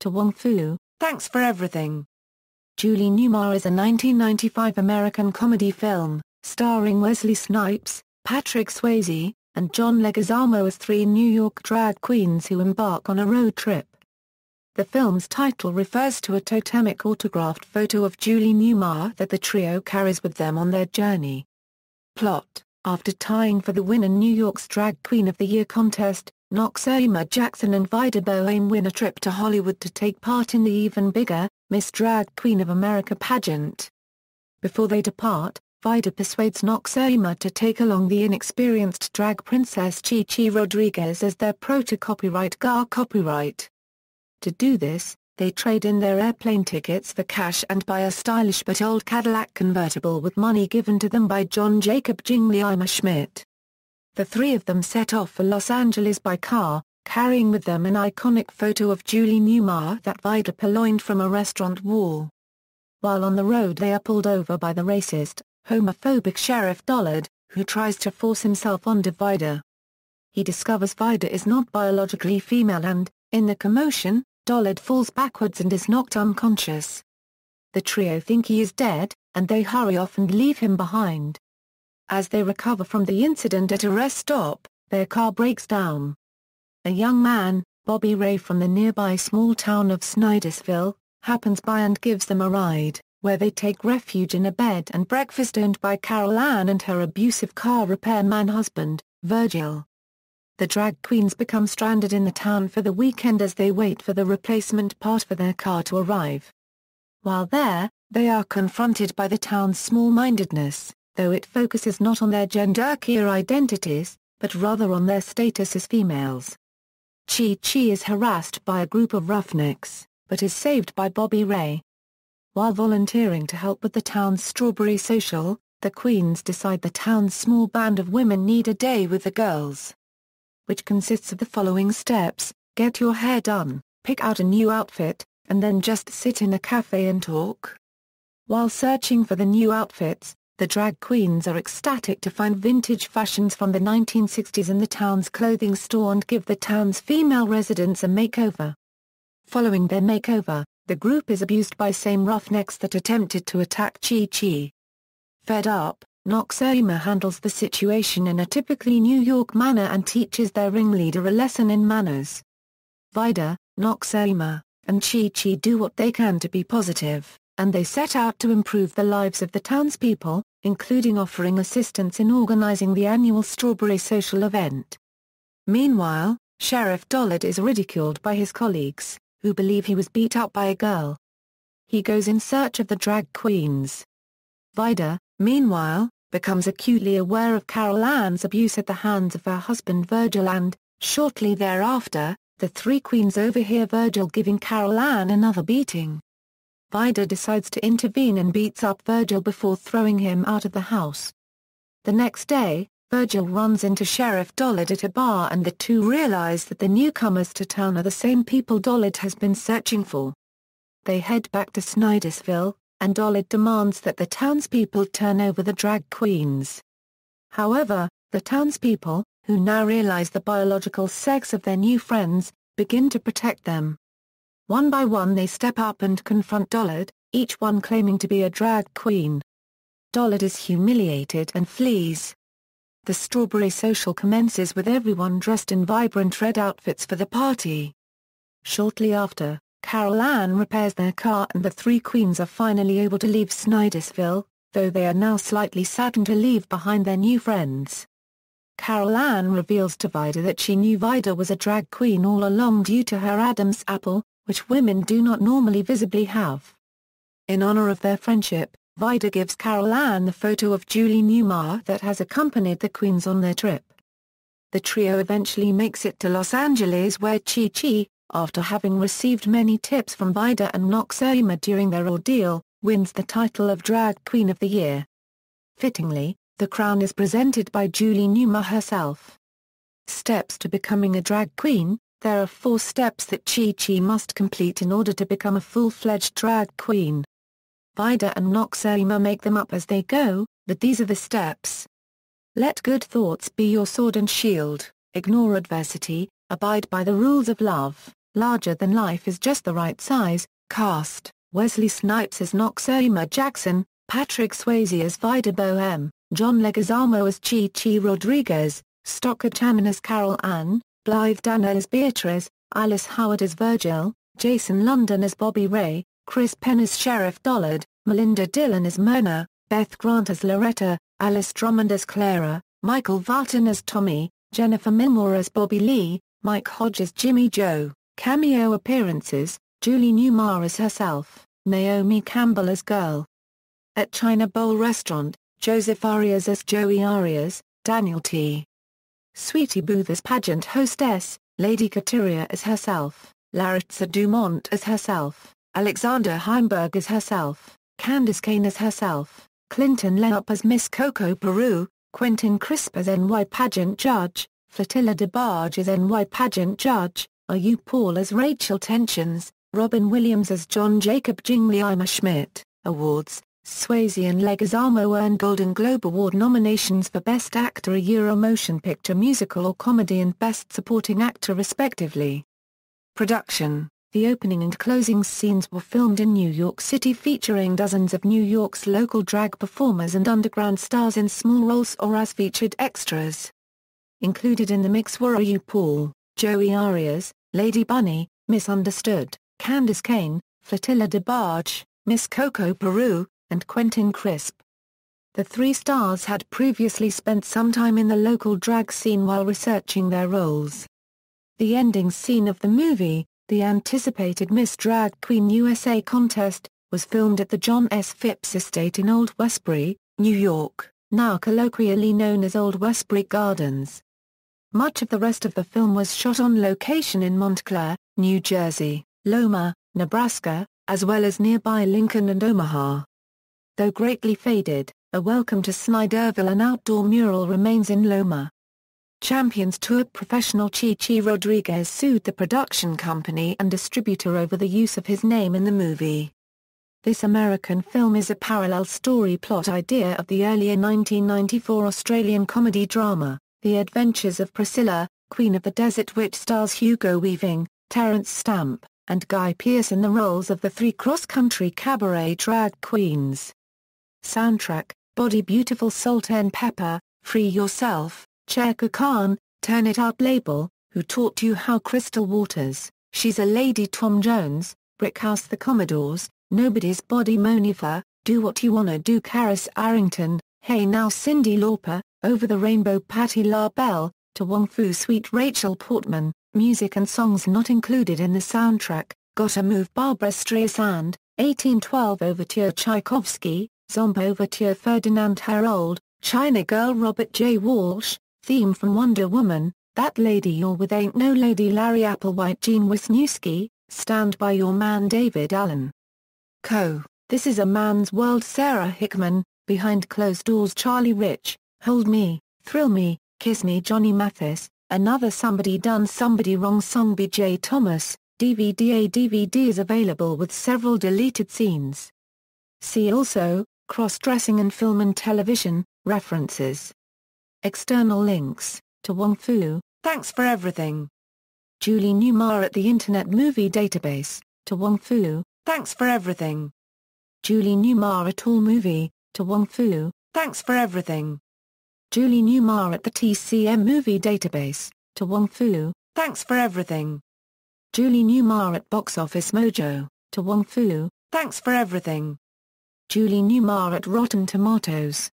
To Wong Foo, thanks for everything. Julie Newmar is a 1995 American comedy film, starring Wesley Snipes, Patrick Swayze, and John Leguizamo as three New York drag queens who embark on a road trip. The film's title refers to a totemic autographed photo of Julie Newmar that the trio carries with them on their journey. Plot: after tying for the win in New York's Drag Queen of the Year contest, Noxeema Jackson and Vida Boheme win a trip to Hollywood to take part in the even bigger, Miss Drag Queen of America pageant. Before they depart, Vida persuades Noxeema to take along the inexperienced drag princess Chi Rodriguez as their copyright. To do this, they trade in their airplane tickets for cash and buy a stylish but old Cadillac convertible with money given to them by John Jacob Jinglieimer Schmidt. The three of them set off for Los Angeles by car, carrying with them an iconic photo of Julie Newmar that Vida purloined from a restaurant wall. While on the road they are pulled over by the racist, homophobic Sheriff Dollard, who tries to force himself onto Vida. He discovers Vida is not biologically female and, in the commotion, Dollard falls backwards and is knocked unconscious. The trio think he is dead, and they hurry off and leave him behind. As they recover from the incident at a rest stop, their car breaks down. A young man, Bobby Ray from the nearby small town of Snidersville, happens by and gives them a ride, where they take refuge in a bed and breakfast owned by Carol Ann and her abusive car repairman husband, Virgil. The drag queens become stranded in the town for the weekend as they wait for the replacement part for their car to arrive. While there, they are confronted by the town's small-mindedness, though it focuses not on their gender-queer identities, but rather on their status as females. Chi is harassed by a group of roughnecks, but is saved by Bobby Ray. While volunteering to help with the town's strawberry social, the queens decide the town's small band of women need a day with the girls, which consists of the following steps: get your hair done, pick out a new outfit, and then just sit in a cafe and talk. While searching for the new outfits, the drag queens are ecstatic to find vintage fashions from the 1960s in the town's clothing store and give the town's female residents a makeover. Following their makeover, the group is abused by same roughnecks that attempted to attack Chi. Fed up, Noxeema handles the situation in a typically New York manner and teaches their ringleader a lesson in manners. Vida, Noxeema, and Chi do what they can to be positive, and they set out to improve the lives of the townspeople, including offering assistance in organizing the annual Strawberry Social event. Meanwhile, Sheriff Dollard is ridiculed by his colleagues, who believe he was beat up by a girl. He goes in search of the drag queens. Vida, meanwhile, becomes acutely aware of Carol Ann's abuse at the hands of her husband Virgil and, shortly thereafter, the three queens overhear Virgil giving Carol Ann another beating. Vida decides to intervene and beats up Virgil before throwing him out of the house. The next day, Virgil runs into Sheriff Dollard at a bar and the two realize that the newcomers to town are the same people Dollard has been searching for. They head back to Snidersville, and Dollard demands that the townspeople turn over the drag queens. However, the townspeople, who now realize the biological sex of their new friends, begin to protect them. One by one they step up and confront Dollard, each one claiming to be a drag queen. Dollard is humiliated and flees. The Strawberry Social commences with everyone dressed in vibrant red outfits for the party. Shortly after, Carol Ann repairs their car and the three queens are finally able to leave Snidersville, though they are now slightly saddened to leave behind their new friends. Carol Ann reveals to Vida that she knew Vida was a drag queen all along due to her Adam's apple, which women do not normally visibly have. In honor of their friendship, Vida gives Carol Ann the photo of Julie Newmar that has accompanied the queens on their trip. The trio eventually makes it to Los Angeles where Chi, after having received many tips from Vida and Noxeema during their ordeal, wins the title of Drag Queen of the Year. Fittingly, the crown is presented by Julie Newmar herself. Steps to becoming a drag queen: there are 4 steps that Chi must complete in order to become a full-fledged drag queen. Vida and Noxeema make them up as they go, but these are the steps. Let good thoughts be your sword and shield, ignore adversity, abide by the rules of love, Larger Than Life is just the right size. Cast: Wesley Snipes as Noxeema Jackson, Patrick Swayze as Vida Bohem, John Leguizamo as Chi Rodriguez, Stockard Channon as Carol Ann, Blythe Danner as Beatrice, Alice Howard as Virgil, Jason London as Bobby Ray, Chris Penn as Sheriff Dollard, Melinda Dillon as Myrna, Beth Grant as Loretta, Alice Drummond as Clara, Michael Vartan as Tommy, Jennifer Milmore as Bobby Lee, Mike Hodge as Jimmy Joe. Cameo appearances: Julie Newmar as herself, Naomi Campbell as Girl. At China Bowl Restaurant, Joseph Arias as Joey Arias, Daniel T. Sweetie Booth as pageant hostess, Lady Kateria as herself, Laritza Dumont as herself, Alexander Heimberg as herself, Candace Kane as herself, Clinton Leop as Miss Coco Peru, Quentin Crisp as NY pageant judge, Flotilla DeBarge as NY pageant judge, R.U. Paul as Rachel Tensions, Robin Williams as John Jacob Jingliema Schmidt. Awards: Swayze and Leguizamo earned Golden Globe Award nominations for Best Actor, a Euro Motion Picture Musical or Comedy, and Best Supporting Actor respectively. Production: the opening and closing scenes were filmed in New York City, featuring dozens of New York's local drag performers and underground stars in small roles or as featured extras. Included in the mix were R.U. Paul, Joey Arias, Lady Bunny, Misunderstood, Candace Kane, Flotilla DeBarge, Miss Coco Peru, and Quentin Crisp. The three stars had previously spent some time in the local drag scene while researching their roles. The ending scene of the movie, the anticipated Miss Drag Queen USA contest, was filmed at the John S. Phipps Estate in Old Westbury, New York, now colloquially known as Old Westbury Gardens. Much of the rest of the film was shot on location in Montclair, New Jersey, Loma, Nebraska, as well as nearby Lincoln and Omaha. Though greatly faded, a Welcome to Snidersville, an outdoor mural, remains in Loma. Champions Tour professional Chi Rodriguez sued the production company and distributor over the use of his name in the movie. This American film is a parallel story plot idea of the earlier 1994 Australian comedy drama, The Adventures of Priscilla, Queen of the Desert, which stars Hugo Weaving, Terence Stamp, and Guy Pearce in the roles of the three cross-country cabaret drag queens. Soundtrack: Body Beautiful, Salt and Pepper, Free Yourself, Chaka Khan, Turn It Up Label, Who Taught You How, Crystal Waters, She's a Lady, Tom Jones, Brickhouse The Commodores, Nobody's Body, Monifa, Do What You Wanna Do, Karis Arrington, Hey Now, Cyndi Lauper, Over the Rainbow, Patti LaBelle, To Wong Foo, Sweet Rachel Portman. Music and songs not included in the soundtrack: Gotta Move, Barbra Streisand, 1812 Overture, Tchaikovsky, Zomb Overture, Ferdinand Harold, China Girl, Robert J. Walsh, theme from Wonder Woman, That Lady You're With Ain't No Lady, Larry Applewhite, Gene Wisniewski, Stand By Your Man, David Allen. This Is a Man's World, Sarah Hickman, Behind Closed Doors, Charlie Rich, Hold Me, Thrill Me, Kiss Me, Johnny Mathis, Another Somebody Done Somebody Wrong Song, B.J. Thomas. DVD. A DVD is available with several deleted scenes. See also, cross-dressing in film and television, references. External links: to Wong Foo, Thanks for Everything. Julie Newmar at the Internet Movie Database, to Wong Foo, Thanks for Everything. Julie Newmar at All Movie, to Wong Foo, Thanks for Everything. Julie Newmar at the TCM Movie Database, to Wong Foo, Thanks for Everything. Julie Newmar at Box Office Mojo, to Wong Foo, Thanks for Everything. Julie Newmar at Rotten Tomatoes,